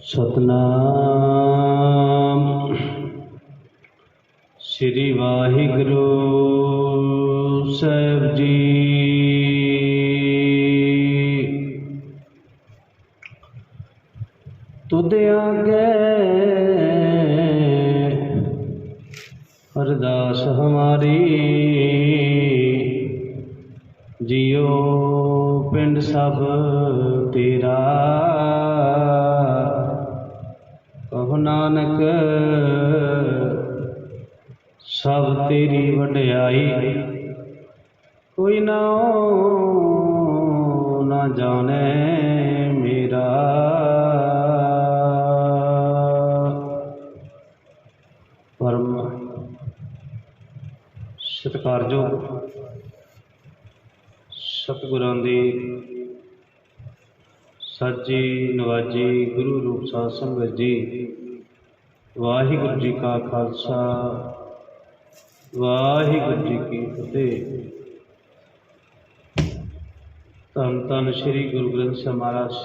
सतनाम श्री वाहिगुरु साहिब जी। तुद आगे अरदास हमारी, जियो पिंड सब तेरा। कहो नानक सब तेरी वड्याई, कोई ना जाने मेरा। परम सत्कारयोग सतगुरां दी साजी नवाजी गुरु रूप साध संगत जी। वाहिगुरु जी का खालसा, वाहिगुरु जी की फतेह। धन धन श्री गुरु ग्रंथ साहिब महाराज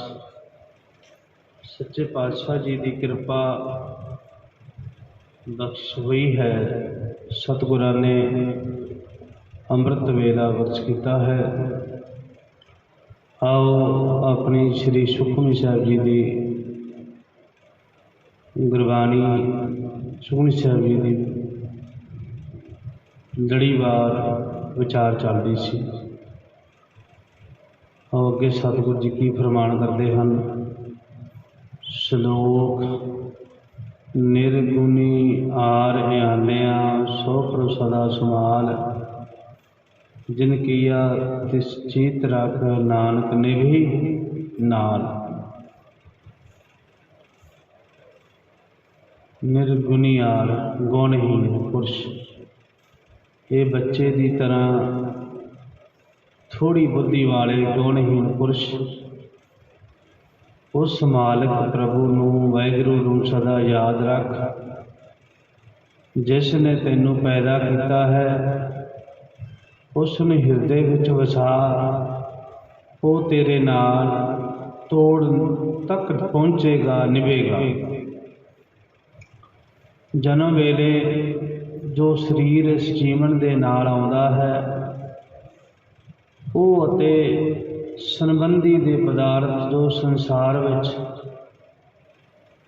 सच्चे पातशाह जी की कृपा बख्श हुई है। सतगुरां ने अमृत वेला बख्श किया है। आओ अपनी श्री सुखमनी साहिब जी की गुरबाणी, सुखमनी साहिब जी की लड़ीवार विचार चल रही सी। आओ अगे सतगुरु जी की फरमान करते हैं। श्लोक निर्गुणी आर आन्या सो प्रभु सदा संभाल, जिन किया तिस चीत रख नानक ने भी नाल। निर्गुणियार गुणहीन पुरुष, ये बच्चे की तरह थोड़ी बुद्धि वाले गुणहीन पुरुष उस मालिक प्रभु नूं वाहिगुरू नूं सदा याद रख, जिसने तैनूं पैदा किया है। उसने हिरदे विच वसा, वो तेरे नाल तोड़ तक पहुँचेगा, निभेगा। जन्म वेले जो शरीर इस जीवन दे नाल आउंदा है, वो अते संबंधी दे पदार्थ जो संसार विच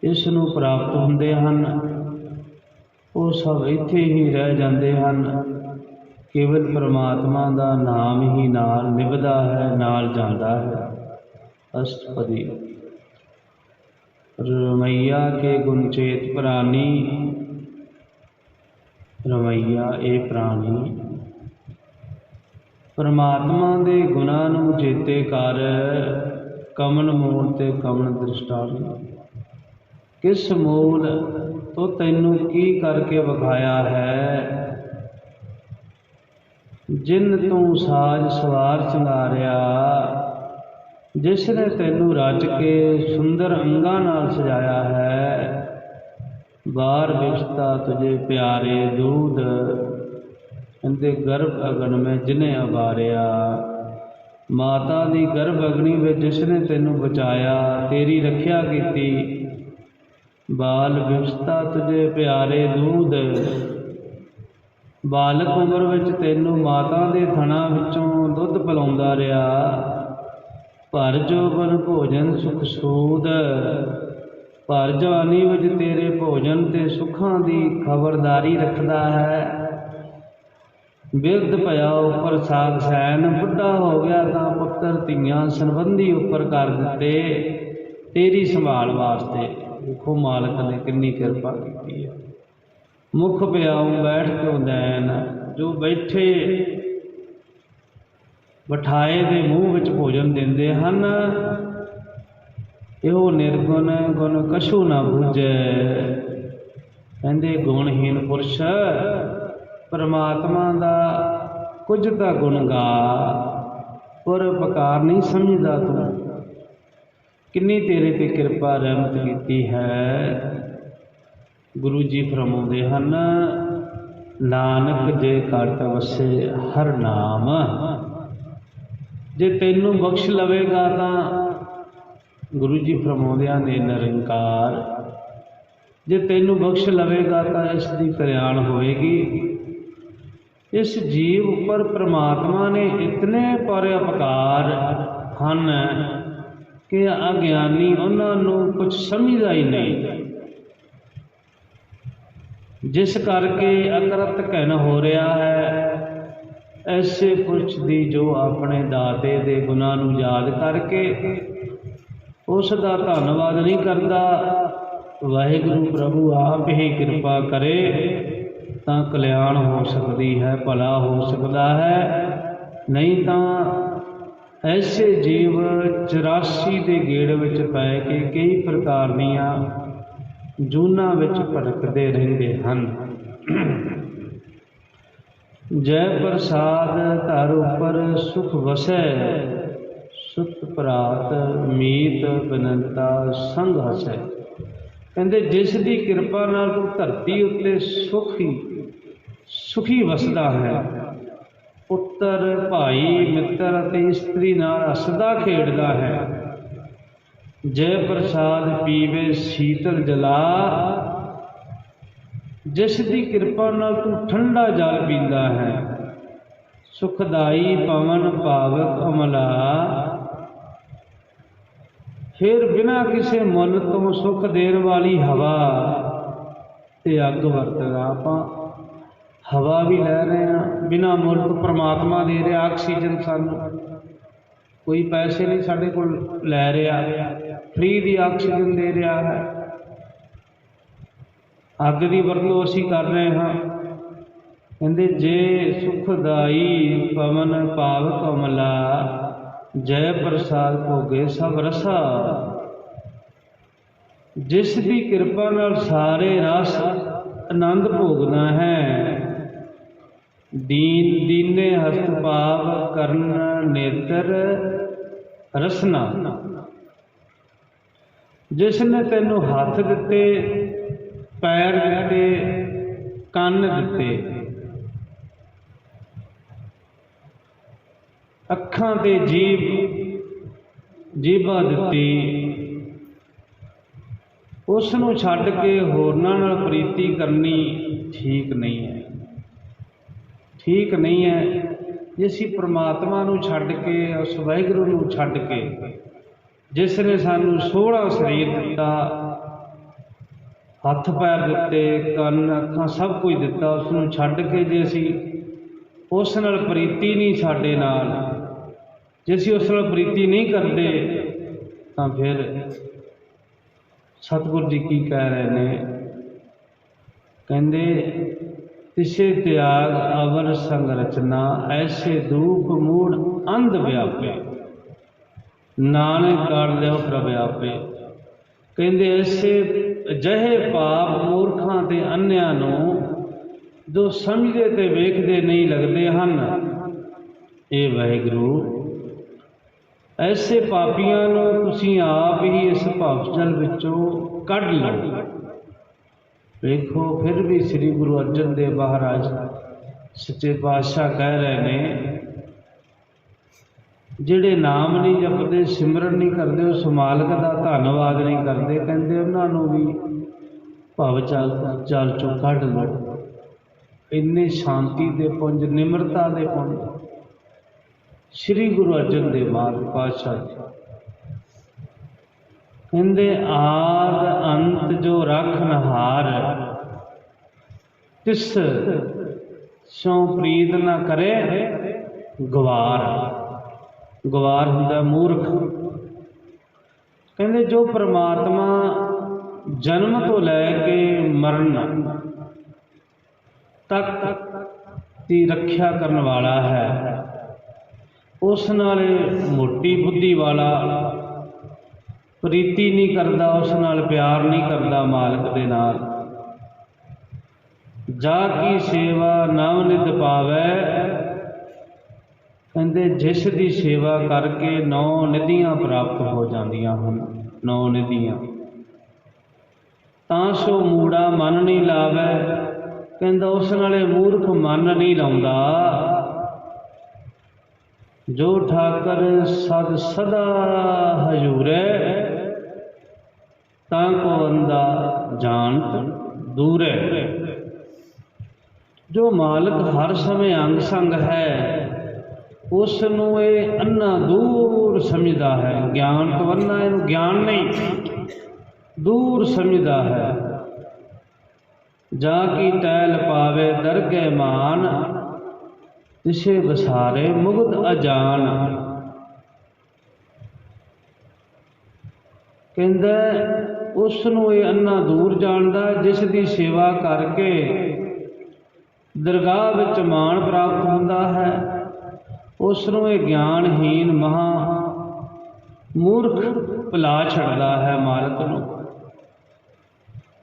इस नूं प्राप्त हुंदे हन, वो सब इत्थे ही रह जांदे हन। केवल परमात्मा का नाम ही नाल निभदा है, नाल जांदा है। अष्टपदी। रमैया के गुण चेत प्राणी, रमैया ए प्राणी परमात्मा दे गुणां नूं चेते कर, कमन मूल ते कमन दृष्टांत। किस मूल तो तैनूं की करके विखाया है, जिन तू साज सवार संगारिया, जिसने तैनूं रच के सुंदर अंगां नाल सजाया है। बार विश्ता तुझे प्यारे दूध, इनके गर्भ अगन में जिन्हें अबारिया। माता दी गर्भ अग्नि में जिसने तैनूं बचाया, तेरी रखिया कीती। बाल विश्ता तुझे प्यारे दूध, बालक उम्र विच तैनूं माता दे थणा विचों दुध पिलाउंदा रहा। भर जोबन भोजन सुख सूद, भर जवानी विच तेरे भोजन ते सुखां दी खबरदारी रखदा है। बिरध पया उपर साग सैन, बुढ़ा हो गया तां पुत्र धीआं संबंधी उपर कर दिते, तेरी संभाल वास्ते। देखो मालिक ने कितनी कृपा की है। मुख प्याऊं बैठ क्यों दैन, जो बैठे बिठाए दे मूँह विच भोजन देंदे हन। इहो निर्गुण गुण कछू ना बूझे। कहंदे गुणहीन पुरुष परमात्मा का कुछ का गुण गा, पर पकार नहीं समझदा तू। किन्नी तेरे ते कृपा रहमत कीती है। गुरु जी फरमाउंदे हन, नानक जे घट वसे हर नाम। जे तैनूं बख्श लवेगा तां गुरु जी फरमाउंदियां ने निरंकार जे तैनू बख्श लवेगा तो इसकी कल्याण होएगी। इस जीव पर परमात्मा ने इतने परोपकार हन कि अज्ञानी उन्होंने कुछ समझदा ही नहीं, जिस करके अकरत कहन हो रहा है। ऐसे पुरुष दी जो अपने दाते दे गुनाह नूं याद करके उसका धन्नवाद नहीं करता, वाहिगुरु प्रभु आप ही कृपा करे तो कल्याण हो सकती है, भला हो सकता है। नहीं तो ऐसे जीव 84 के गेड़ विच पै के कई प्रकार दीयां जूना विच भटकते रहते हैं। जय प्रसाद धर उपर सुख वसै, सुत प्रात मीत बिनता संग हसै। कहते जिस दी कृपा नाल तू धरती उत्ते सुखी वसदा है, पुत्र भाई मित्र ते इस्त्री नाल हसदा खेडदा है। जय प्रसाद पीवे शीतल जला, जिस दी कृपा नाल तू ठंडा जल पींदा है। सुखदाई पवन पावक अमला, फिर बिना किसी मुल तो सुख देने वाली हवा ते अग वरतदा। आपां हवा भी लै रहे हैं बिना मुल तो, परमात्मा दे रहा ऑक्सीजन सानू, कोई पैसे नहीं साडे कोल लै रहा, फ्री दी ऑक्सीजन दे रहा है। अग की वरतों असीं कर रहे हाँ। कहते जे सुखदाई पवन पावक अमला, जय प्रसाद भोगे सब रसा। जिस दी कृपा नाल सारे रस आनंद भोगना है। दीन दीने हस्त भाव करन नेत्र रसना, जिसने तेनू हाथ दिते पैर दिते कन दिते अखां ते जीभा दिती, उसनूं छड्ड के होरनां नाल प्रीति करनी ठीक नहीं है। ठीक नहीं है जे असीं परमात्मा नूं छड्ड के उस वाहिगुरू नूं छड्ड के, जिसने सानूं 16 शरीर दिता, हथ पैर दिते कन अखां सब कुछ दिता, उसनूं छड्ड के जे असीं उस नाल प्रीति नहीं साडे नाल, जे असीं उस नाल प्रीति नहीं करते तो फिर सतगुरु जी की कह रहे हैं। कहते तिसे त्याग अवर संग रचना, ऐसे धूप मूड अंध व्यापे, नानक कर लियो प्रभ आपे। कहते ऐसे अजिहे पाप मूर्खां ते अन्यां नूं जो समझते ते वेखते नहीं लगते हैं। ये वाहिगुरू ऐसे पापियां नूं तुसीं आप ही इस भवजल विचों कढ लो। देखो फिर भी श्री गुरु अर्जन देव महाराज सच्चे पातशाह कह रहे हैं, जिहड़े नाम नहीं जपते सिमरन नहीं करते उस मालक का धन्नवाद नहीं करते, कहते उन्होंने भी भव जल चों कढ लो। इन्ने शांति दे पुंज निमरता दे पुंज श्री गुरु अर्जन देव महाराज पातशाह कहते आद अंत जो रखनहार, तिस सो प्रीत न करे गवार। गवार हुंदा मूर्ख। कहते जो परमात्मा जन्म तो लैके मरण तक की रक्षा करने वाला है, उस नाल मोटी बुद्धि वाला प्रीति नहीं करता, उस नाल प्यार नहीं करता मालक दे नाल। जा की सेवा नव नित पावै, कहते जिस दी सेवा करके 9 निधियां प्राप्त हो जांदियां हन। 9 निधियां तां सो मूड़ा मन नहीं लावै, कहता उस नाले मूर्ख मन नहीं लाउंदा। जो ठाकर सद सदा हजूरै, ਤਾਂ ਕੋ ਅੰਦਾ ਜਾਣਤ ਦੂਰੇ। ਜੋ ਮਾਲਕ ਹਰ ਸਮੇਂ ਅੰਗ ਸੰਗ ਹੈ, ਉਸ ਨੂੰ ਇਹ ਅੰਨਾ ਦੂਰ ਸਮਝਦਾ ਹੈ। ਗਿਆਨ ਤੋਂ ਅੰਨਾ ਇਹਨੂੰ ਗਿਆਨ ਨਹੀਂ, ਦੂਰ ਸਮਝਦਾ ਹੈ। ਜਾ ਕੀ ਟੈਲ ਪਾਵੇ ਦਰਗਹਿ ਮਾਨ, ਤਿਸੇ ਵਸਾਰੇ ਮੁਗਧ ਅਜਾਨ। ਕਹਿੰਦਾ ਉਸ ਨੂੰ ਇਹ ਅੰਨਾ ਦੂਰ ਜਾਣਦਾ, ਜਿਸ ਦੀ ਸੇਵਾ ਕਰਕੇ ਦਰਗਾਹ ਵਿੱਚ ਮਾਣ ਪ੍ਰਾਪਤ ਹੁੰਦਾ ਹੈ। ਉਸ ਨੂੰ ਇਹ ਗਿਆਨਹੀਨ ਮਹਾ ਮੂਰਖ ਭੁਲਾ ਛੱਡਦਾ ਹੈ ਮਾਲਕ ਨੂੰ।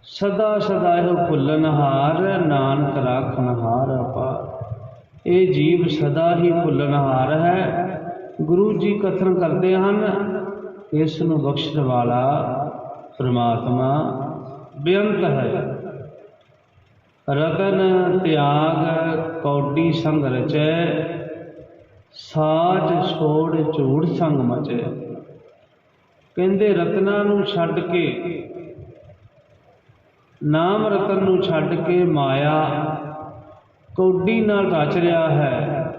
ਸਦਾ ਸਦਾ ਇਹੋ ਭੁੱਲਣਹਾਰ, ਨਾਨਕ ਰਾਖਣਹਾਰ ਅਪਾਰ। ਇਹ ਜੀਵ ਸਦਾ ਹੀ ਭੁੱਲਣਹਾਰ ਹੈ। ਗੁਰੂ ਜੀ ਕਥਨ ਕਰਦੇ ਹਨ, ਇਸ ਨੂੰ ਬਖਸ਼ਣ ਵਾਲਾ ਪ੍ਰਮਾਤਮਾ ਬੇਅੰਤ ਹੈ। ਰਤਨ ਤਿਆਗ ਕੌਡੀ ਸੰਗ ਰਚੈ, ਸਾਜ ਛੋੜ ਝੂਠ ਸੰਗ ਮਚੈ। ਕਹਿੰਦੇ ਰਤਨਾਂ ਨੂੰ ਛੱਡ ਕੇ, ਨਾਮ ਰਤਨ ਨੂੰ ਛੱਡ ਕੇ ਮਾਇਆ ਕੌਡੀ ਨਾਲ ਰਚ ਰਿਹਾ ਹੈ।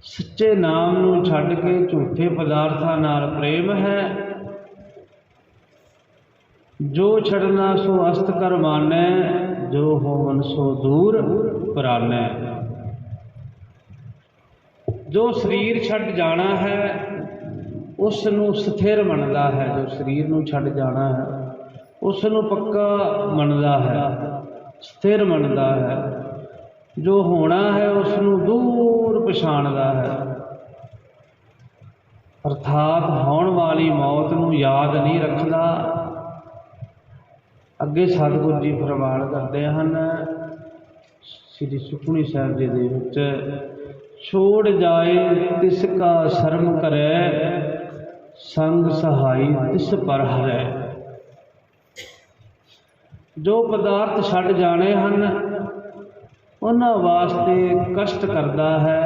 ਸੱਚੇ ਨਾਮ ਨੂੰ ਛੱਡ ਕੇ ਝੂਠੇ ਪਦਾਰਥਾਂ ਨਾਲ ਪ੍ਰੇਮ ਹੈ। ਜੋ ਛੱਡਣਾ ਸੋ ਅਸਤ ਕਰ ਮਾਨੈ, ਜੋ ਹੋਵਨ ਸੋ ਦੂਰ ਪਰਾਨੈ। ਜੋ ਸਰੀਰ ਛੱਡ ਜਾਣਾ ਹੈ, ਉਸ ਨੂੰ ਸਥਿਰ ਮੰਨਦਾ ਹੈ। ਜੋ ਸਰੀਰ ਨੂੰ ਛੱਡ ਜਾਣਾ ਹੈ, ਉਸ ਨੂੰ ਪੱਕਾ ਮੰਨਦਾ ਹੈ, ਸਥਿਰ ਮੰਨਦਾ ਹੈ। ਜੋ ਹੋਣਾ ਹੈ, ਉਸ ਨੂੰ ਦੂਰ ਪਛਾਣਦਾ ਹੈ। ਅਰਥਾਤ ਹੋਣ ਵਾਲੀ ਮੌਤ ਨੂੰ ਯਾਦ ਨਹੀਂ ਰੱਖਦਾ। ਅੱਗੇ ਸਤਿਗੁਰੂ ਜੀ ਫਰਮਾਨ ਕਰਦੇ ਹਨ ਸ੍ਰੀ ਸੁਖਮਨੀ ਸਾਹਿਬ ਜੀ ਦੇ ਵਿੱਚ, ਛੋੜ ਜਾਏ ਤਿਸ ਕਾ ਸ਼ਰਮ ਕਰੈ, ਸੰਗ ਸਹਾਈ ਤਿਸ ਪਰ ਹਰੈ। ਜੋ ਪਦਾਰਥ ਛੱਡ ਜਾਣੇ ਹਨ, ਉਹਨਾਂ ਵਾਸਤੇ ਕਸ਼ਟ ਕਰਦਾ ਹੈ।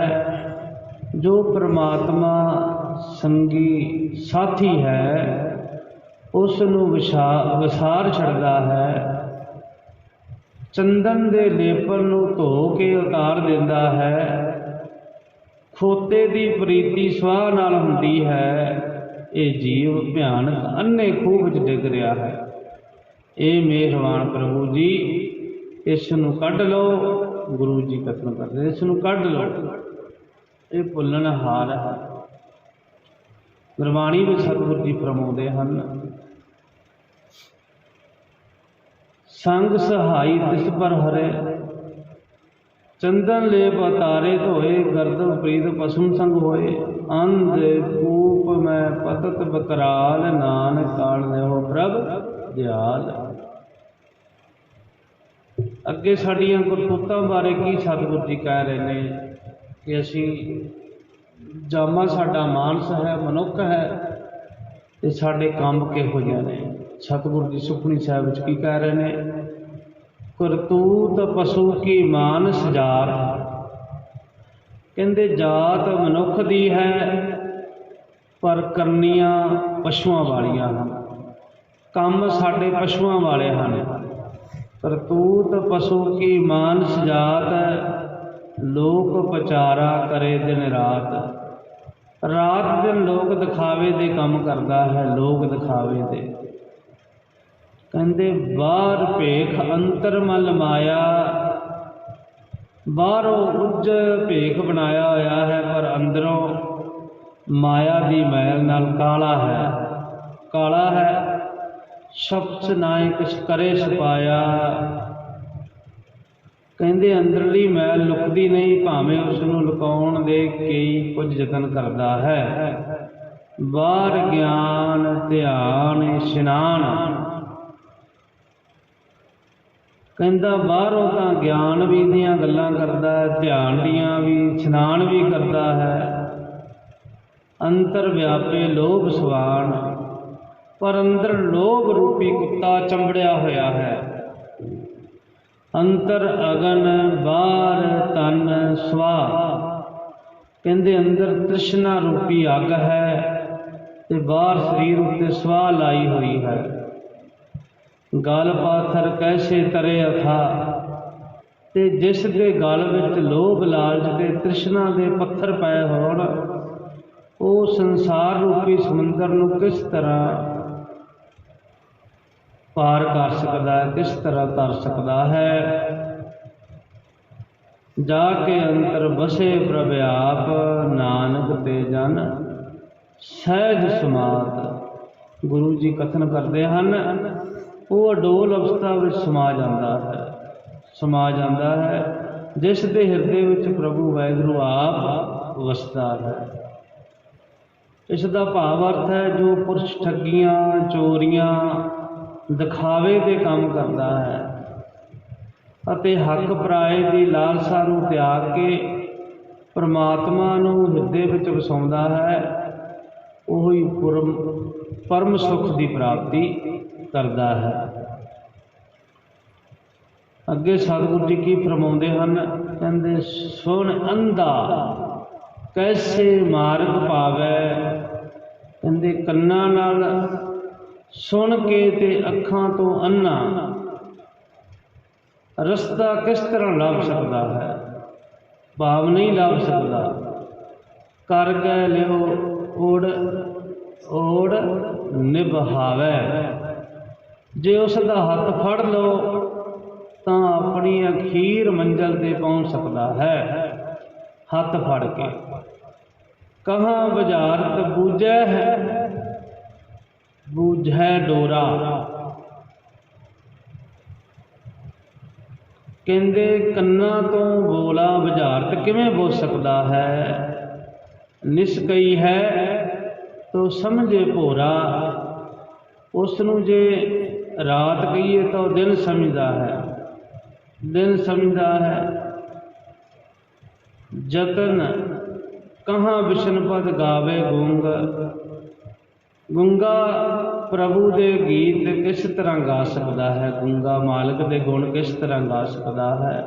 ਜੋ ਪ੍ਰਮਾਤਮਾ ਸੰਗੀ ਸਾਥੀ ਹੈ, ਉਸ ਨੂੰ ਵਿਸਾਰ ਛੱਡਦਾ ਹੈ। ਚੰਦਨ ਦੇ ਲੇਪਨ ਨੂੰ ਧੋ ਕੇ ਉਤਾਰ ਦਿੰਦਾ ਹੈ। ਖੋਤੇ ਦੀ ਪ੍ਰੀਤੀ ਸਵਾਹ ਨਾਲ ਹੁੰਦੀ ਹੈ। ਇਹ ਜੀਵ ਭਿਆਨਕ ਅੰਨੇ ਖੂਹ ਵਿੱਚ ਡਿੱਗ ਰਿਹਾ ਹੈ। ਇਹ ਮਿਹਰਬਾਨ ਪ੍ਰਭੂ ਜੀ, ਇਸ ਨੂੰ ਕੱਢ ਲਓ। ਗੁਰੂ ਜੀ ਕਥਨ ਕਰਦੇ, ਇਸ ਨੂੰ ਕੱਢ ਲਓ। ਇਹ ਭੁੱਲਣਹਾਰ ਹੈ। ਗੁਰਬਾਣੀ ਵਿੱਚ ਸਤਿਗੁਰੂ ਜੀ ਫਰਮਾਉਂਦੇ ਹਨ, ਸੰਗ ਸਹਾਈ ਤਿਸ ਪਰ ਹਰੇ, ਚੰਦਨ ਲੇਪ ਅਤਾਰੇ ਧੋਏ, ਗਰਦਨ ਪ੍ਰੀਤ ਪਸਮ ਸੰਗ ਹੋਏ। ਅੰਧ ਕੂਪ ਮੈਂ ਪਤਤ ਬਕਰਾਲ, ਨਾਨਕ ਕਾਲ ਦੇਹੋ ਪ੍ਰਭ ਦਿਆਲ। ਅੱਗੇ ਸਾਡੀਆਂ ਕਰਤੂਤਾਂ ਬਾਰੇ ਕੀ ਸਤਿਗੁਰੂ ਜੀ ਕਹਿ ਰਹੇ ਨੇ ਕਿ ਅਸੀਂ ਜਾਮਾ ਸਾਡਾ ਮਾਨਸ ਹੈ, ਮਨੁੱਖ ਹੈ, ਤੇ ਸਾਡੇ ਕੰਮ ਕਿਹੋ ਜਿਹੇ ਨੇ। ਸਤਿਗੁਰੂ ਜੀ ਸੁਖਮਨੀ ਸਾਹਿਬ ਵਿੱਚ ਕੀ ਕਹਿ ਰਹੇ ਨੇ, ਕਰਤੂਤ ਪਸ਼ੂ ਕੀ ਮਾਨਸ ਜਾਤ। ਕਹਿੰਦੇ ਜਾਤ ਮਨੁੱਖ ਦੀ ਹੈ, ਪਰ ਕਰਨੀਆਂ ਪਸ਼ੂਆਂ ਵਾਲੀਆਂ ਹਨ। ਕੰਮ ਸਾਡੇ ਪਸ਼ੂਆਂ ਵਾਲੇ ਹਨ। ਕਰਤੂਤ ਪਸ਼ੂ ਕੀ ਮਾਨਸ ਜਾਤ, ਲੋਕ ਪਚਾਰਾ ਕਰੇ ਦਿਨ ਰਾਤ। ਰਾਤ ਦਿਨ ਲੋਕ ਦਿਖਾਵੇ ਦੇ ਕੰਮ ਕਰਦਾ ਹੈ, ਲੋਕ ਦਿਖਾਵੇ ਦੇ। ਕਹਿੰਦੇ ਬਾਹਰ ਭੇਖ ਅੰਤਰ ਮਲ ਮਾਇਆ, ਬਾਹਰੋਂ ਉੱਜ ਭੇਖ ਬਣਾਇਆ ਹੋਇਆ ਹੈ, ਪਰ ਅੰਦਰੋਂ ਮਾਇਆ ਦੀ ਮੈਲ ਨਾਲ ਕਾਲਾ ਹੈ, ਕਾਲਾ ਹੈ। ਸ਼ਬਦ ਨਾਏ ਕੁਛ ਕਰੇ ਛੁਪਾਇਆ। ਕਹਿੰਦੇ ਅੰਦਰਲੀ ਮੈਲ ਲੁਕਦੀ ਨਹੀਂ, ਭਾਵੇਂ ਉਸ ਨੂੰ ਲੁਕਾਉਣ ਦੇ ਕਈ ਕੁਝ ਯਤਨ ਕਰਦਾ ਹੈ। ਬਾਹਰ ਗਿਆਨ ਧਿਆਨ ਇਸ਼ਨਾਨ। ਕਹਿੰਦਾ ਬਾਹਰੋਂ ਤਾਂ ਗਿਆਨ ਵੀ ਦੀਆਂ ਗੱਲਾਂ ਕਰਦਾ ਹੈ, ਧਿਆਨ ਦੀਆਂ ਵੀ, ਇਸ਼ਨਾਨ ਵੀ ਕਰਦਾ ਹੈ। ਅੰਤਰ ਵਿਆਪੇ ਲੋਭ ਸਵਾਨ, ਪਰ ਅੰਦਰ ਲੋਭ ਰੂਪੀ ਕੁੱਤਾ ਚੰਬੜਿਆ ਹੋਇਆ ਹੈ। ਅੰਤਰ ਅਗਨ ਬਾਹਰ ਤਨ ਸਵਾ। ਕਹਿੰਦੇ ਅੰਦਰ ਤ੍ਰਿਸ਼ਨਾ ਰੂਪੀ ਅੱਗ ਹੈ, ਤੇ ਬਾਹਰ ਸਰੀਰ ਉੱਤੇ ਸਵਾਹ ਲਾਈ ਹੋਈ ਹੈ। गल पाथर कैसे तरे अथा, ते जिस दे गल विच लोभ लालच ते तृष्णा दे पत्थर पए होण, वो संसार रूपी समुंदर नूं किस तरह पार कर सकदा है, किस तरह तर सकदा है। जाके अंतर बसे प्रभ आप, नानक ते जन सहज समात। गुरु जी कथन करते हैं, वो अडोल अवस्था में समा जाता है जिस दे हिरदे विच प्रभु वाहिगुरु आप वसदा है। इसका भाव अर्थ है, जो पुरुष ठगियां चोरियां दिखावे के काम करता है अते हक पराए की लालसा नूं त्याग के परमात्मा नूं हिरदे विच वसाउंदा है, वही परम सुख की प्राप्ति करता है। अगे सतगुरु जी की फरमाउंदे हन, कहंदे सुन अंधा कैसे मार्ग पावै। कहंदे कन्नां नाल सुन के ते अखां तो अन्ना रस्ता किस तरह लभ सकता है, भाव नहीं लभ सकता। कर गए लियो ओड़ ओड़ निभावै, जे उसका हथ फड़ लो तो अपनी अखीर मंजिल ते पहुँच सकता है। हथ फड़ के कहाँ बुझारत बूझै है, बूझै डोरा। कहंदे कन्ना तो बोला बुझारत किवें बोल सकता है, निस्कई है तो समझे भोरा। उसनूं जे रात कहिए तो दिन समझदा है, दिन समझदा है। जतन कहाँ विष्णुपद गावे गूंग, गूंगा प्रभु दे गीत किस तरह गा सकता है, गूंगा मालिक दे गुण किस तरह गा सकता है।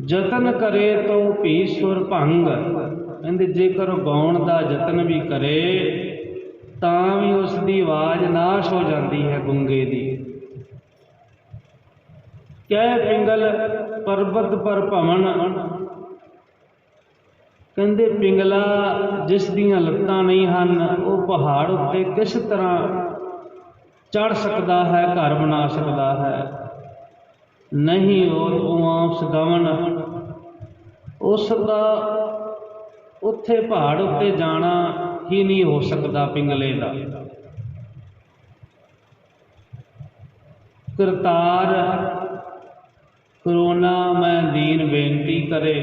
जतन करे तो भी सुर भंग, कहंदे जेकर गाउण दा जतन भी करे तां भी उसकी आवाज़ नाश हो जाती है गूंगे दी। कह पिंगल पर्वत पर भवन, कहंदे पिंगला जिस दियां लत्तां नहीं हन, वो पहाड़ उत्ते किस तरह चढ़ सकता है, घर बना सकता है। नहीं उस गवन उसका उत्थे पहाड़ उत्ते जाना ही नहीं हो सकता पिंगले का। करतार करोना मैं दीन बेनती करे,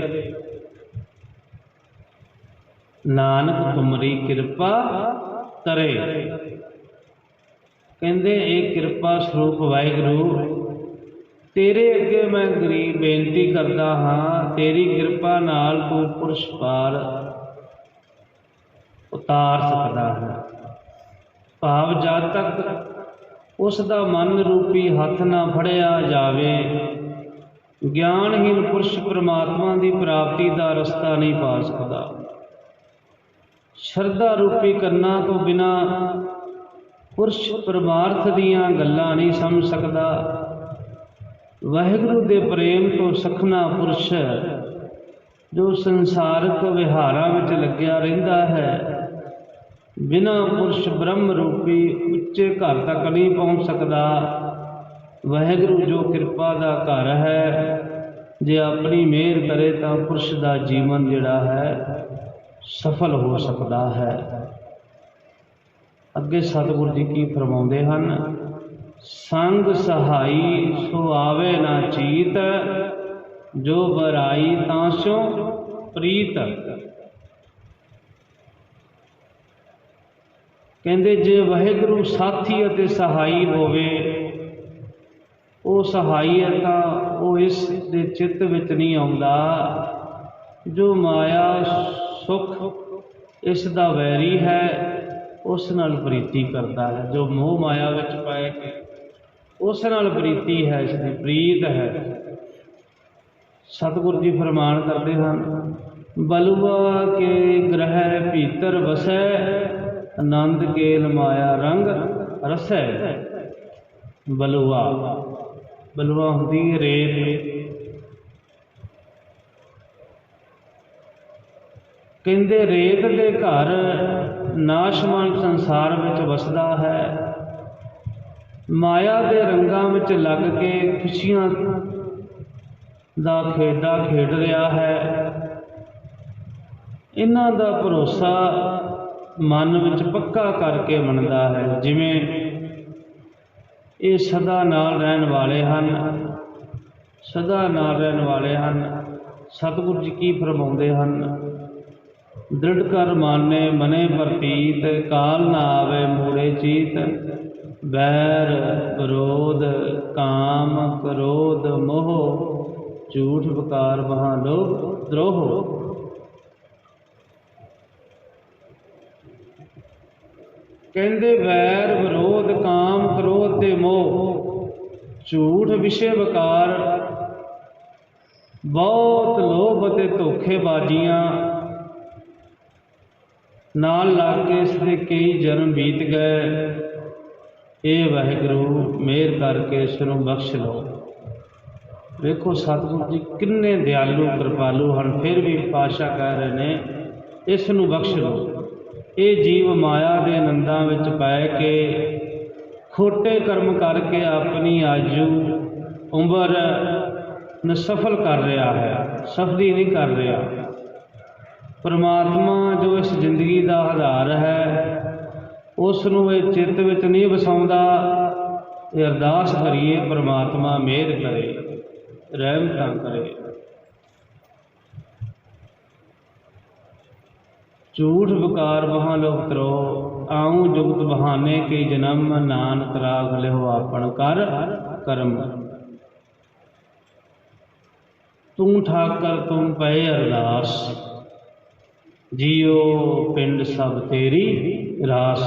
नानक तुमरी कृपा करे। कहंदे एक कृपा स्वरूप वाहिगुरु तेरे अगे मैं गरीब बेनती करता हाँ, तेरी कृपा नाल तू पुरुष पार उतार सकता है। भाव जद तक उसका मन रूपी हथ ना फड़िया जावे, ज्ञानहीन पुरुष परमात्मा की प्राप्ति का रस्ता नहीं पा सकता। श्रद्धा रूपी कन्ना तो बिना पुरुष परमार्थ दीयां गल्लां नहीं समझ सकता। वाहिगुरु दे प्रेम तो सखना पुरुष जो संसारक विहारां विच लग्या रहिंदा है, बिना पुरुष ब्रह्म रूपी उच्चे घर तक नहीं पहुँच सकता। वाहिगुरु जो कृपा का घर है, जे अपनी मेहर करे तो पुरुष का जीवन जिहड़ा है सफल हो सकता है। अगे सतगुरु जी की फरमाउंदे हन, संग सहाई सो आवे ना चीत, जो बराई तांसो प्रीत। कहंदे जे वाहिगुरु साथी अते सहाई होवे, वो सहाई है तो वो इस दे चित्त विच नहीं आउंदा। जो माया सुख इसका वैरी है, उस नाल प्रीति करता है। जो मोह माया विच पाए उस नाल प्रीति है, इसकी प्रीत है। सतगुरु जी फरमान करते हैं, बलुआ के ग्रह भीतर वसै, आनंद केल माया रंग रसै बलुआ, बलुआ हुंदी रेत। कहंदे रेत दे घर नाशमान संसार विच वसदा है, माया दे रंगां विच लग के खुशियां दा खेडा खेड रहा है। इन्हां दा भरोसा मन विच पक्का करके मनदा है, जिवें ये सदा नाल रहन वाले हन, सदा नाल रहन वाले हन। सतगुरु जी की फरमाउंदे हन, दृढ़ कर माने मने प्रतीत, काल ना आवे मूड़े चीत। बैर विरोध काम क्रोध मोह, झूठ विकार वहाँ लोभ द्रोह। कहंदे वैर विरोध काम क्रोध ते मोह, झूठ विषय विकार, बहुत लोभ ते धोखेबाजियां नाल लग के इसके कई जन्म बीत गए। ये वाहिगुरू मेहर करके इसनूं बख्श लो। वेखो सतगुरु जी किन्ने दयालु कृपालु हैं, फिर भी पातशाह कह रहे ने इसनूं बख्श लो। ये जीव माया के नंदां विच पै के खोटे कर्म करके अपनी आजू उम्र नसफल कर रहा है, सफली नहीं कर रहा। परमात्मा जो इस जिंदगी का आधार है उसनूं ये चित्त विच नहीं वसाउंदा। ये अरदास करिए परमात्मा मेहर करे, रहमतां करे। झूठ विकार वहाँ लोग त्रो, आऊँ जुगत बहाने के जन्म, नानक राग लिहो आपन कर कर्म। तू ठाकर तुम पए अरदास, जियो पिंड सब तेरी रास।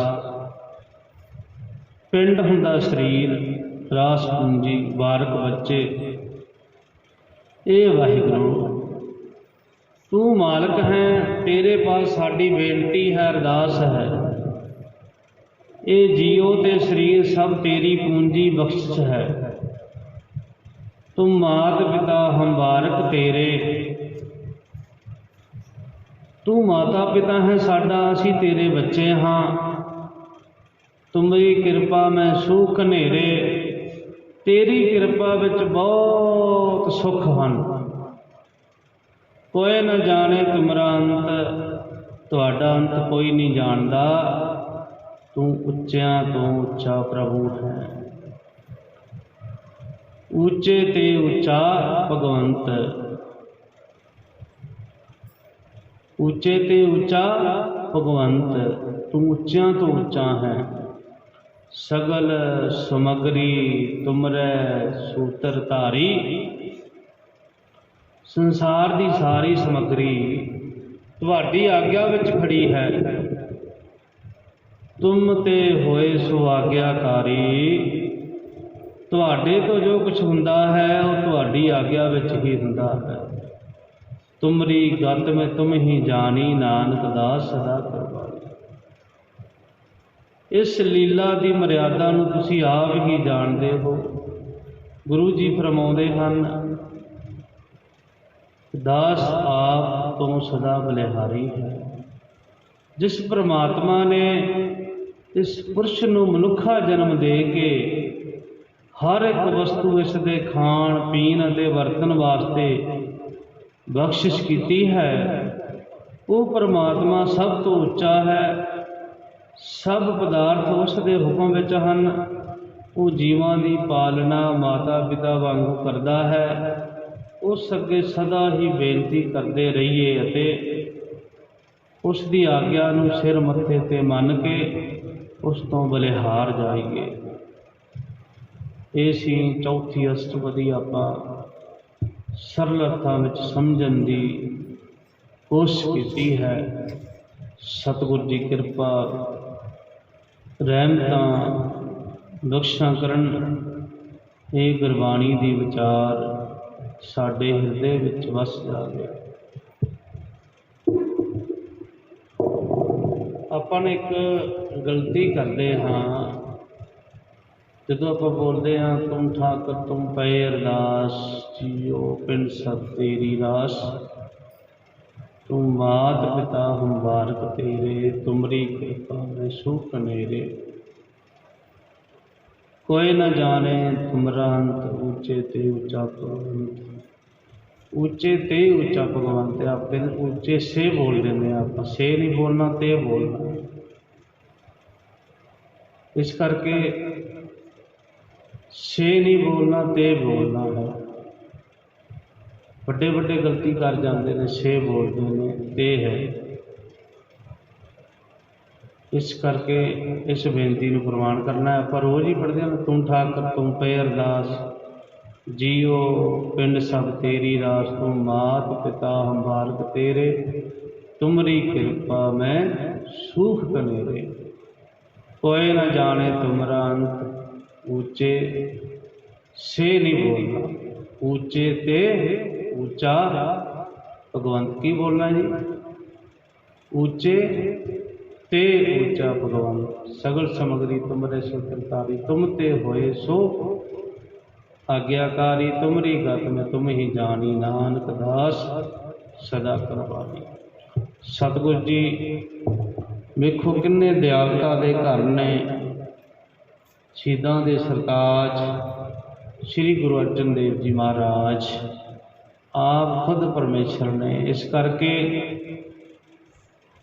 पिंड हुंदा शरीर, रास पूंजी बारक बच्चे। ये वाहिगुरू तू मालिक है, तेरे पास साड़ी बेनती है अरदास है। ये जियो ते शरीर सब तेरी पूंजी बख्शिश है। तुम मात पिता हम बारक तेरे, तू माता पिता है साडा, असी तेरे बच्चे हाँ। तुमरी कृपा में सुख नेरे, तेरी कृपा विच बहुत सुख हैं। कोई न जाने तुमरा अंत, तुहाडा अंत कोई नहीं जानदा। तू उच्चियां तो उच्चा प्रभु है, ऊंचे ते उच्चा भगवंत। ऊंचे ते उच्चा भगवंत, तू उच्चियां तो उच्चा है। सगल समगरी तुमरे सूत्र धारी, संसार की सारी समग्री तुहाडी आग्या विच खड़ी है। तुम ते होए सो आग्याकारी, तुहाडे तो जो कुछ हुंदा है वह तुहाडी आग्या विच ही हुंदा है। तुमरी गत में तुम ही जानी, नानक दास सदा करवाई। इस लीला की मर्यादा नूं तुसीं आप ही जानते हो। गुरु जी फरमाउंदे हन, दास आप तो सदा बलिहारी है। जिस परमात्मा ने इस पुरुष नूं मनुखा जन्म दे के हर एक वस्तु इस दे खाण पीण ते वरतन वास्ते बख्शिश की है, वो परमात्मा सब तो उच्चा है। सब पदार्थ उस दे हुक्म विच हन। वो जीवां दी पालना माता पिता वांगू करदा है। उस अगे सदा ही बेनती करते रहिए अते उस दी आग्या नूं सिर मत्थे ते मन के उस तो बलिहार जाइए। ये सी चौथी अष्टपदी आपां सरल अर्थां विच समझण दी कोशिश की है। सतगुर जी कृपा रहमतां बख्शां करन। ये गुरबाणी दी विचार साडे हिरदे विच वस जावे। अपन एक गलती करते हाँ, ਜਦੋਂ ਆਪਾਂ ਬੋਲਦੇ ਹਾਂ ਤੁਮ ਠਾਕੁਰ ਤੁਮ ਪਏ ਅਰਦਾਸ, ਜੀਓ ਪਿੰਡ ਸਭ ਤੇਰੀ ਰਾਸ, ਤੁਮ ਮਾਤ ਪਿਤਾ ਹਮ ਬਾਰਕ ਤੇਰੇ, ਤੁਮਰੀ ਕਿਰਪਾ ਮੈਂ ਸੁਖ ਨੇਰੇ। कोई न जाने तुमरा अंत, ऊंचे ते ऊंचा भगवंत। ऊंचे ते ऊंचा भगवंत आप ऊंचे से बोल देंगे, आप से नहीं बोलना, ते बोलना। इस करके से नहीं बोलना, ते बोलना है। बड़े बड़े गलती कर जाते हैं, से बोलते हैं, ते है। इस करके इस बेनती को प्रवान करना है। आप रोज़ ही पढ़ते हैं तुम ठाकर तुम पे अरदास, जियो पिंड सब तेरी रास, तुम मात पिता हम बारक तेरे, तुमरी कृपा मैं सूख कनेरे। कोई न जाने तुमरा अंत, ऊंचे से नहीं बोलना, ऊंचे ते ऊंचा भगवंत की बोलना जी, ऊंचे ते ऊंचा भगवान। सगल समगरी तुमरे सुकृतारी, तुम ते होए सो आज्ञाकारी, तुमरी गत में तुम ही जानी, नानक दास सदा करवानी। सतगुर जी वेखो किन्ने दयालता दे घर ने। शहीदां दे सरताज श्री गुरु अर्जन देव जी महाराज आप खुद परमेश्वर ने। इस करके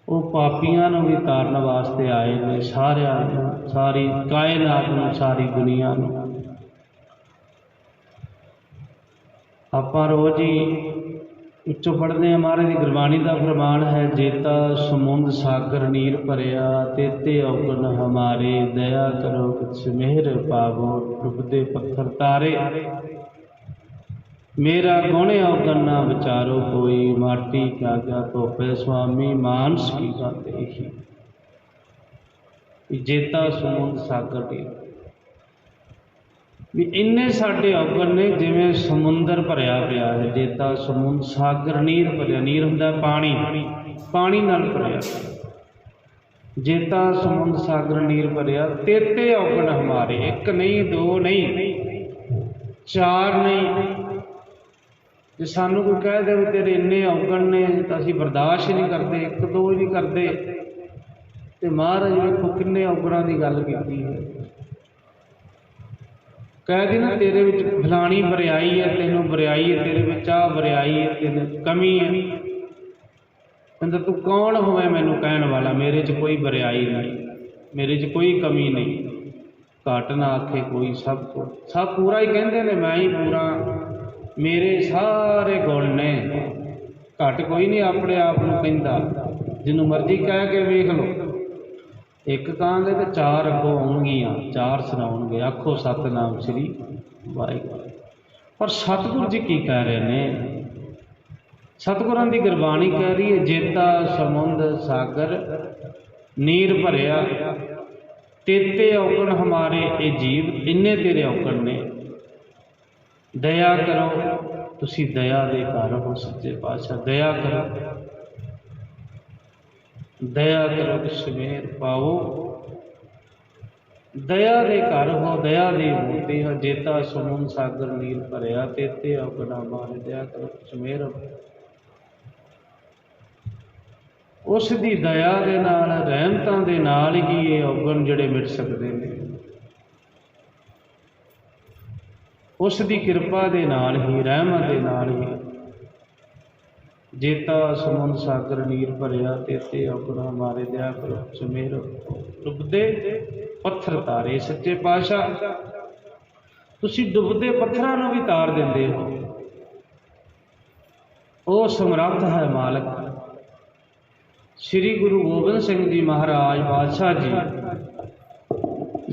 वो पापियां भी तारन वास्ते आए ने, सारिया सारी कायनात नूं, सारी दुनिया नूं। आपां रोज़ ही उच्चों पढ़ते हैं, महाराज की गुरबाणी का फरमान है, जेता समुंद सागर नीर भरिया, तेते अवगुण हमारे, दया करो कुछ मेहर पावो, डुबदे पत्थर तारे। मेरा गुण अवगुण ना विचारो कोई, माटी क्या क्या धोपे स्वामी, मानस की बात ही। जेता समुंद सागर दी भी इन्ने साडे अवगुण ने, जिवें समुंदर भरिया पिया है। जेता समुंद सागर नीर भरिया, नीर हुंदा पानी, पानी नाल भरिया। जेता समुंद सागर नीर भरिया, तेते अवगुण हमारे, एक नहीं दो नहीं चार नहीं। जे सानू कोई कह दे तेरे इन्ने अवगुण ने तो असीं बर्दाश्त ही नहीं करते, एक दो ही नहीं करते। तो महाराज वेखो किन्ने अवगुणां की गल कीती है। कह दी ना तेरे विच फलानी बरियाई है, तेनों बरियाई है, तेरे विच आ बरियाई है, तेन कमी है। कहंदा तू कौन होवे मैनू कहण वाला, मेरे च कोई बरियाई नहीं, मेरे च कोई कमी नहीं। घट ना आखे कोई, सब पूरा ही कहंदे ने, मैं ही पूरा, मेरे सारे गुण ने। घट कोई नहीं अपने आप को कहता, जिन्हों मर्जी कह के वेख लो। एक कहांगे तो चार अगों आउणगियां, चार सुनाउणगे, आखो सतनाम श्री वाहिगुरू। पर सतगुरु जी की कह रहे हैं? सतगुरां दी गुरबाणी कह रही है, जेता समुंद सागर नीर भरिया, तेते अवगुण हमारे, ये जीव इन्ने तेरे अवगुण ने। दया करो, तुसी दया दे घर हो सच्चे पातशाह, दया करो, दया करो किश मेहर पाओ। दया दे घर हो, दया दी मूर्ति हो। जेता समुंद सागर नीर भरिया, तेते अवगुण हमारे, दया करो किश मेहर। उस दी दया दे नाल, रहमतां दे नाल ही ये अवगुण जिहड़े मिट सकदे ने। उस दी कृपा दे नाल ही, रहमत दे नाल ही। जेता समुंद सागर नीर भरिया, तेते अवगुण हमारे, दया करो सुमेर। डुबदे पत्थर तारे, सच्चे पातशाह तुसी डुबदे पत्थरां नूं भी तार दिंदे हो। ओ समर्थ है मालक। श्री गुरु गोबिंद सिंह जी महाराज पातशाह जी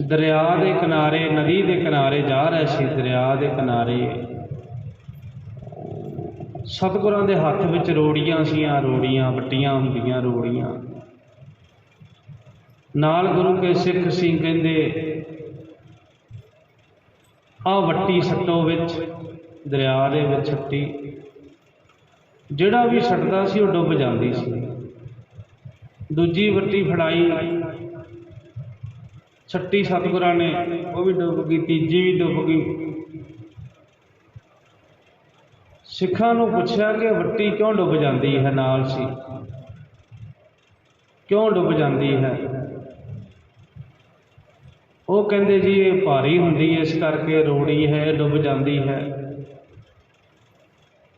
दरिया के किनारे, नदी के किनारे जा रहे सी। दरिया के किनारे सतगुरां दे हत्थ विच रोड़ियां सीआं, रोड़ियां वट्टियां हुंदियां रोड़ियां। नाल गुरु के सिख सी, कहंदे आ वट्टी सट्टो विच, दरिया दे विच सट्टी, जिहड़ा भी सट्टदा सी वो डुब जांदी सी। दूजी वट्टी फड़ाई, छठी सतगुरां ने वो भी डुब गई, तीजी भी डुब गई। सिखां नूं पुछया कि वट्टी क्यों डुब जाती है, नाल सी क्यों डुब जाती है। वो कहते जी ये भारी हुंदी है, इस करके रोड़ी है, डुब जाती है।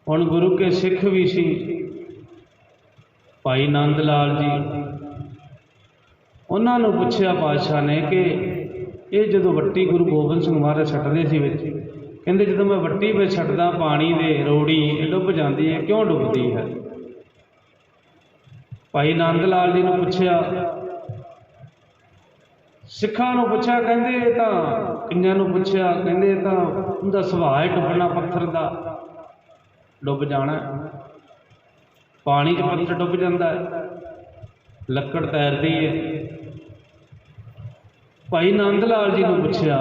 हुण गुरु के सिख भी सी भाई नंद लाल जी, उन्होंने पुछया पातशाह ने कि ये जो वट्टी गुरु गोबिंद सिंह महाराज सटदे सी विच, कहते जो मैं वट्टी में छड्डदा पानी दे रोड़ी डुब जाती है, क्यों डुबदी है। भाई नंद लाल जी ने पुछया, सिखां नूं पुछया, कहते तां कईयां नूं पुछया, कहते तां उहदा सुभाਅ है डुबना, पत्थर दा डुब जाना, पानी च पत्थर डुब जाता है, लक्कड़ तैरती है। भाई नंद लाल जी ने पुछया,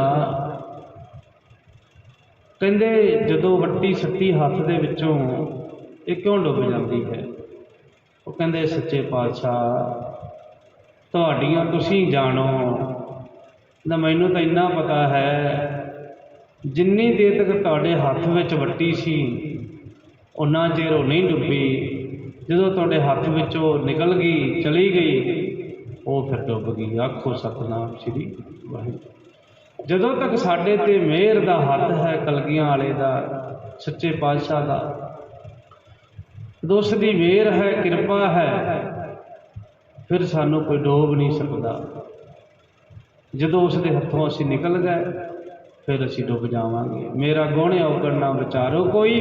कहते जदों वट्टी सट्टी हत्थ दे विचों ये क्यों डुब जाती है। वो कहते सच्चे पातशाह तुहाडियां तुसीं जानो, ना मैनूं तां इन्ना पता है जिन्नी देर तक तुहाडे हत्थ विच वट्टी सी उन्ना चेर वो नहीं डुबी, जदों तुहाडे हत्थ विचों निकल गई चली गई वो फिर डुब गई। आखो सतनाम श्री वाहिगुरू। जदों तक साडे ते मेहर दा हत्थ है कलगियां वाले दा, सच्चे पातशाह दा, जदों उसदी मेहर है, किरपा है, फिर सानू कोई डोब नहीं सकता। जदों उसके हथों असी निकल गए फिर असी डुब जावांगे। मेरा गुण अवगण ना विचारो कोई,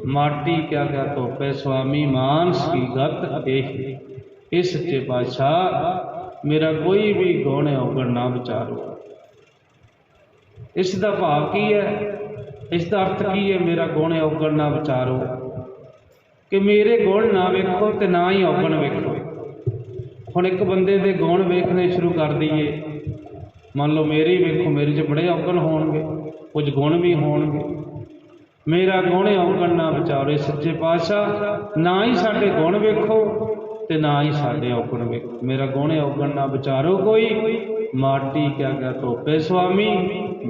माटी क्या क्या धोपे स्वामी मानस की गत देख। इस सच्चे पातशाह मेरा कोई भी गुण अवगण ना विचारो। इसका भाव की है, इसका अर्थ की है, मेरा गुण अवगण ना विचारो, कि मेरे गुण ना वेखो तो ना ही अवगण वेखो। हुण एक बंदे दे गुण वेखने शुरू कर दईए, मान लो मेरे ही वेखो, मेरे च बड़े अवगण होणगे, कुछ गुण भी होणगे। मेरा गुण अवगण ना विचारो। सच्चे पातशाह ना ही साडे गुण वेखो ते ना ही साडे अवगण वेखो। मेरा गुण अवगण ना विचारो कोई, माटी क्या क्या धोपे स्वामी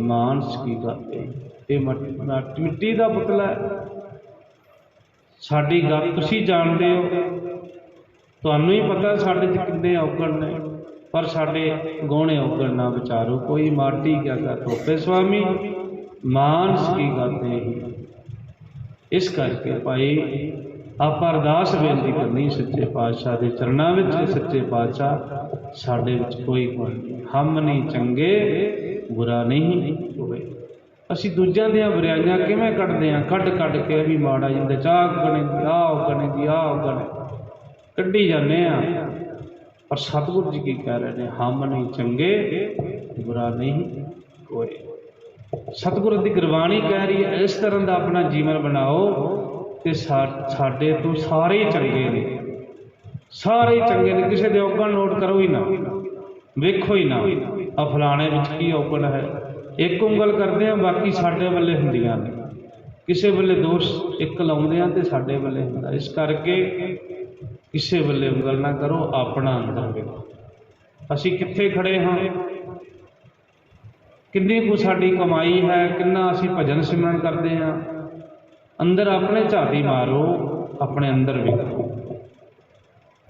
मानस की गत। ये मिट्टी का पुतला है, साडी गत तुसीं जानदे हो, तुहानूं ही पता साडे च किन्ने अवगण ने, पर साडे गुण अवगण ना विचारो कोई, माटी क्या क्या धोपे स्वामी मानस की गत है। इस करके भाई आप अरदास बेनती करनी सच्चे पातशाह के चरणों में, सच्चे पातशाह साडे विच कोई गुण नहीं, हम नहीं चंगे बुरा नहीं होवे। असी दूजियां दियां बुराइयां किवें कढदे हां, कढ कढ के भी माड़ा जिंदे चाह गणे जी आ गणे जी आ गणे कड्ढी जाने आ। पर सतगुरु जी की कह रहे हैं, हम नहीं चंगे बुरा नहीं कोई। सतगुरु की गुरबाणी कह रही है इस तरह का अपना जीवन बनाओ कि साडे तो सारे ही चंगे ने, सारे ही चंगे ने। किसी के अवगण नोट करो ही ना, वेखो ही ना आ फलाने विच की अवगण है। एक उंगल करते हैं बाकी साडे वल्ले हुंदियां ने, किसी वेले दोष एक लाउंदे हैं तो साडे वल्ले हुंदा। इस करके किसी वल्ले उंगल ना करो, अपना अंदर वेखो असी कित्थे खड़े हाँ, किन्नी को साडी कमाई है, किन्ना असी भजन सिमरन करते हैं। अंदर अपने झाती मारो, अपने अंदर वेखो।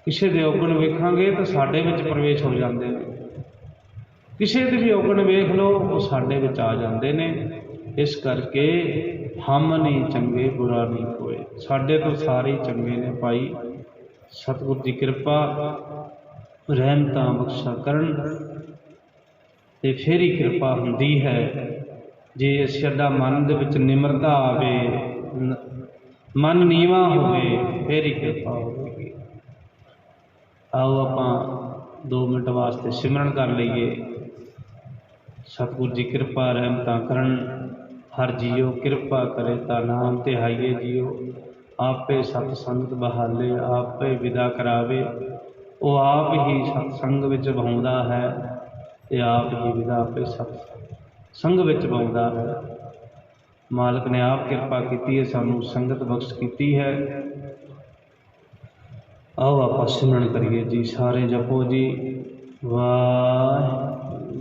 किसी के अवगुण वेखांगे तो साडे विच प्रवेश हो जाते हैं, किसी के भी अवगुण वेख लो वो साडे विच आ जाते हैं। इस करके हम नहीं चंगे बुरा नहीं कोई, साडे तो सारे चंगे ने भाई। सतगुरु की कृपा रहमतां बख्शा करन ते फिर ही कृपा हुंदी है। जे साडा मन दे विच निमरता आवे, मन नीवा होवे, फिर ही कृपा होगी। आओ आपां 2 मिनट वास्ते सिमरन कर लईए। सतगुरु जी कृपा रहमतां करन, हर जीओ कृपा करे ता नाम तिहाइए जियो। आपे सतसंगत बहाले, आपे विदा करावे, वो आप ही सतसंग विच बहाउंदा है ते आप ही विदा आपे सतसंग विच बहाउंदा है। मालक ने आप कृपा की है, सानू संगत बख्श की है। आओ आप सिमरन करिए जी, सारे जपो जी वाह।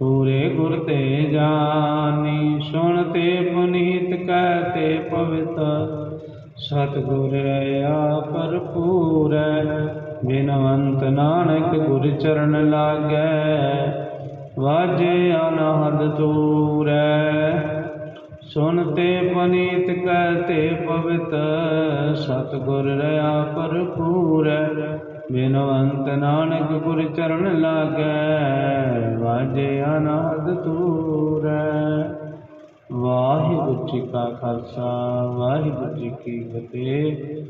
ਪੂਰੇ ਗੁਰ ਤੇ ਜਾਨੀ, ਸੁਣਤੇ ਪੁਨੀਤ ਕਹਤੇ ਪਵਿੱਤ, ਸਤਿਗੁਰ ਆਪ ਭਰਪੂਰੈ, ਬਿਨਵੰਤ ਨਾਨਕ ਗੁਰ ਚਰਨ ਲਾਗੈ, ਵਾਜੇ ਅਨਹਦ ਤੂਰੈ। ਸੁਨਤੇ ਪਨੀਤ ਕਹਤੇ ਪਵਿੱਤ, ਸਤਿਗੁਰ ਰਹਾ ਭਰਪੂਰੈ, ਬਿਨਵੰਤ ਨਾਨਕ ਗੁਰ ਚਰਨ ਲਾਗੈ, ਵਾਜੇ ਅਨਹਦ ਤੂਰੈ। ਵਾਹਿਗੁਰੂ ਜੀ ਕਾ ਖਾਲਸਾ, ਵਾਹਿਗੁਰੂ ਜੀ ਕੀ ਫਤਿਹ।